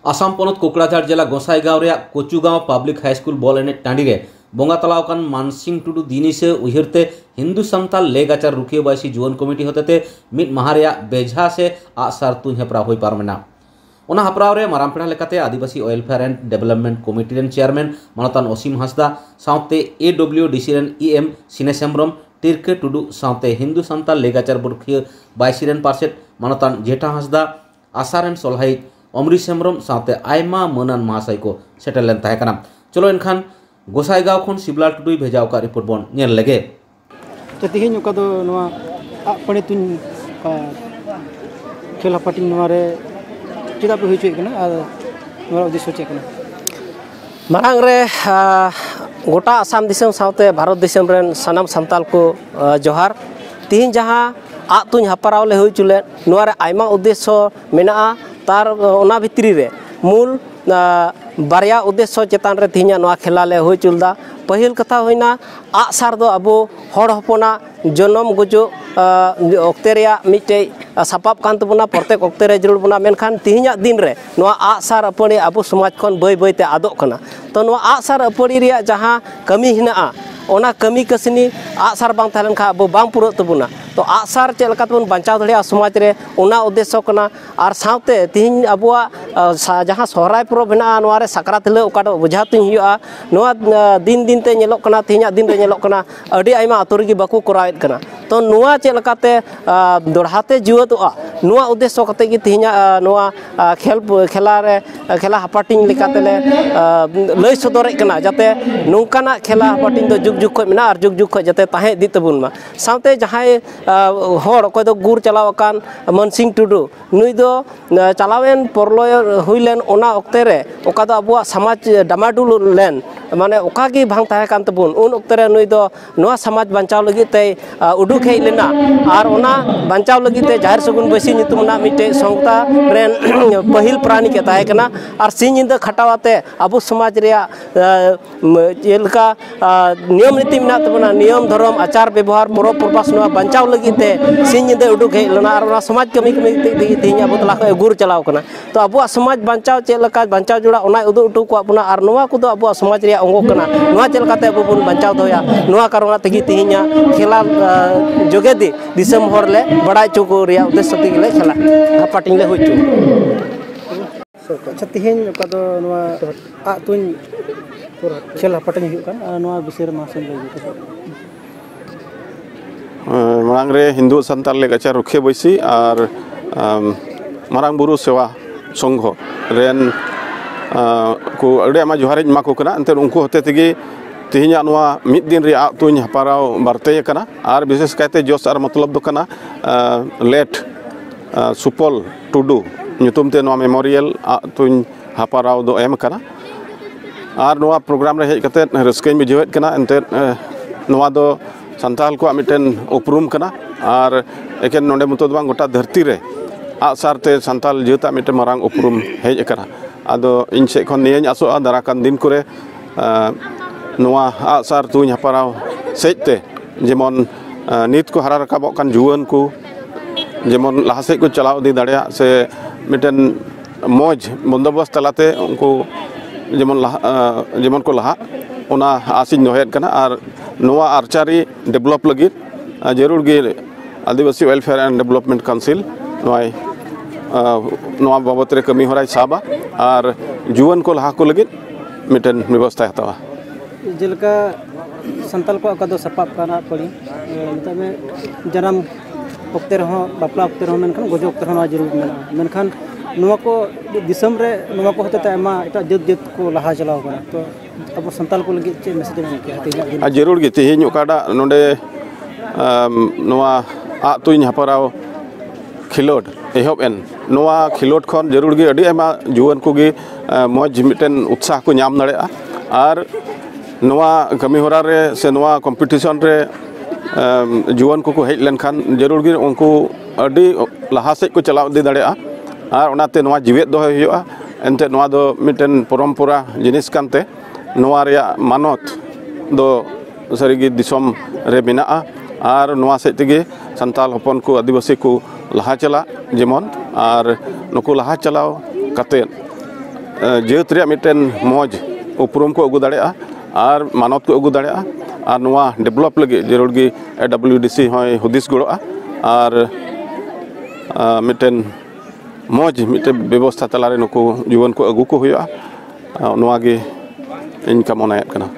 आसाम पनत कोकराझार जिला गोसाईगांव रे कोचुगांव public high school ball एने टाँडी रे बंगा तलावकान मानसिंह टुडू दिनीसे उहिरते हिंदू सान्ताल लेगाचार रुकिया बायसी जुआन कमिटी होतेते मिट माहा रे बेझा से आसार तुन हेपराव होई पारमेना ओना हपराव रे मारामपेड़ा लेकाते Adivasi welfare and development committee रेन चेयरमैन मानतान असीम हांसदा साउते AWDC रेन EM सिनेश हेम्ब्रम टिरके टुडू साउते हिंदू सान्ताल लेगाचार रुकिया बायसी रेन पार्सेट मानतान जेठा हांसदा आसार रेन सलहाई अमरीश हेम्ब्रम साउते आयमा मनान महाशय को सेटल लेन ताहे कना चलो एनखान गोसाईगांव खन शिवलाल टुडुई भेजाव का रिपोर्ट बन नेल लेगे तो तिहिन ओका दो नोआ पणे तुन खेल हापाटिंग नोआ रे चिदा पे हुइचुय कना आ नोआ उद्देश्य चेक कना मारांग रे गोटा आसाम दिसम साउते भारत दिसम रेन सनाम सान्ताल को जोहार तिहिन जहां आ तुन हापाराव ले हुइचुले नोआ रे आयमा उद्देश्य मेना तार ओना भित्री रे मूल बारिया उद्देश्य चेतान रे तिहिना नोआ खेला ले हुई चुलदा पहिल कथा होइना आसार दो अबो हड़ हपना जन्म गुजो अक्ते रेया मिटे सापाब कान तबना प्रत्येक अक्ते रे जरूर बना मेनखान तिहिना दिन रे नोआ आसार अपनी अबो समाज खन बय बयते आदोक कना तो नोआ आसार अपनी रेया जहां कमी हिना ओना कमी कसनी आसार बांग थालन खा अबो बांग पुरो तबना तो आसार चेक लका तबन बंचाव दड़िया समाज रे ओना उद्देश्य कना आर साउते तिहिन अबुआ जहां सोहराय पर्व बना नोआ रे साकरात ले ओका बुझा तुन हुआ नोआ दिन दिन ते नेलोक कना तिहिना दिन रे नेलोक कना अडी आयमा आतुर गी बाकू करायत कना तो नोआ चेक लकाते दोड़हाते जीवतोआ नोआ उद्देश्य कते गी तिहिना नोआ खेला हापाटिंग लेकाते ले लय सदरेक कना जाते नोंकाना खेला हापाटिंग दो जुग जुग खय मेना आर जुग जुग खय जाते ताहे दी तबुन मा साउते जहाय हर अकय दो गुर चलाव कान मानसिंह टुडू नुई दो चलावेन परलय हुइलेन ओना अक्ते रे ओका दो अबुआ समाज डामाडुल लेन माने ओका गी भांग ताहे कान तबुन उन अक्ते रे नुई दो नोआ समाज बंचाव लगी ते उडुक हेज लेना आर ओना बंचाव लगी ते जाहिर सगुन बसी नितुमना मिटे संगता रेन पहिल प्राणी के ताहे कना आर सिंह इंद खटावाते अबु समाज रेया जेलका नियम नीति मेना तबना नियम धर्म आचार व्यवहार परब प्रबास नोआ बंचाव लगी ते सिंह इंद उडुक हेज लेना आर ओना समाज कमी कमी ते तिहिन अबु तला खय गुर चलाव कना तो अबुआ समाज बंचाव चेक लका बंचाव जोड़ा ओना उदु उटु को अपना आर नोआ को दो अबुआ समाज रेया अंगो कना नोआ चेक लकाते अबु बुन बंचाव दोया नोआ कारणा तेगी तिहिना खेला जोगेदी दिसम हर ले बड़ा चुको रेया उद्देश्य तेगी ले खेला हापाटिंग ले हुइचु अच्छा तिहिन ओका दो नोआ आ तुन खेल हापाटिंग हुइ कान नोआ विषय रे मासन ले मांग रे हिंदू सान्ताल लेगाचार रुखे बैसी और मारांग बुरु सेवा संघ रेन को अड़े आमा जोहारिज मा को कना अंते उनको होते तेगी तिहिना नोआ मिद दिन रे आ तुन हापाराव बारते कना और विशेष कायते जोस और मतलब दो कना लेट सुपल टुडू नुतुमते नोआ मेमोरियल आ तुन हापाराव दो एम कना और नोआ प्रोग्राम रे हेज कते रस्केñ बुझेत कना अंते नोआ दो सान्ताल को मिटेन उपरूम कना और एकेन नोंडे मतो दो गोटा धरती रे आसारते सान्ताल जेता मिटेन मारांग उपरूम हेज कना आदो इन से खन नियन आसोआ दाराकान दिन करे नोआ आसार तुन हापाराव सेजते जेमन नित को हारा रकाबो कान जुआन को जेमन लाहासे को चलाव दी दाड़िया से मिटेन मौज बंदोबस्त तलाते उनको जेमन को लहा ओना आसिन दोहेत कना और नोआ आर्चारी डेवलप लगी जरूर गे आदिवासी वेलफेयर एंड डेवलपमेंट काउंसिल नोआ बाबत रे कमी होराय साबा और जुआन को लहा को लगी मिटेन व्यवस्था हतावा जेलका सान्ताल को अका दो सपाब काना पड़ी मतलब में जन्म अक्ते रहो बापला अक्ते रहो मेनखान गोजो अक्ते रहो जरूर मेना मेनखान नोआ को दिसम रे नोआ को होते आयमा एटा जत जत को लहा चलाव कना तो अब सान्ताल को लगी चे मैसेज एम के जरूर गे तिहिन ओकाडा नोंडे नोआ आ तुन हापाराव खिलोड एहब एन नोआ खिलोड खन जरूर गे अडी आयमा जुआन को गे मौज मिटेन उत्साह को नाम दाड़ेआ और नोआ कमी होरा रे से नोआ कॉम्पिटिशन रे जुआन को हेज लेनखान जरूर गे उनको अडी लहा से को चलाव दी दाड़ेआ और ओनाते नोआ जीवेत दो हुआ एनते नोआ दो मिटेन परम्परा जिनिस कानते नोआ रेया मानत दो सारिगे दिसम रे मेना और नवा सेज तेगे संताल हपन को आदिवासी को लहा चला जेमन और नुकु लहा चलाव कते जेत रे मिटेन मौज उपरुम को अगु दाड़ेआ और मानवत को अगु दाड़ेआ और नवा डेवलप लगे जरूर गी WDC होय हुदिस गड़ोआ और मिटेन मौज मिटे व्यवस्था तलारे नुकु जीवन को अगु को हुआ नवा गे इन का मनायत कना।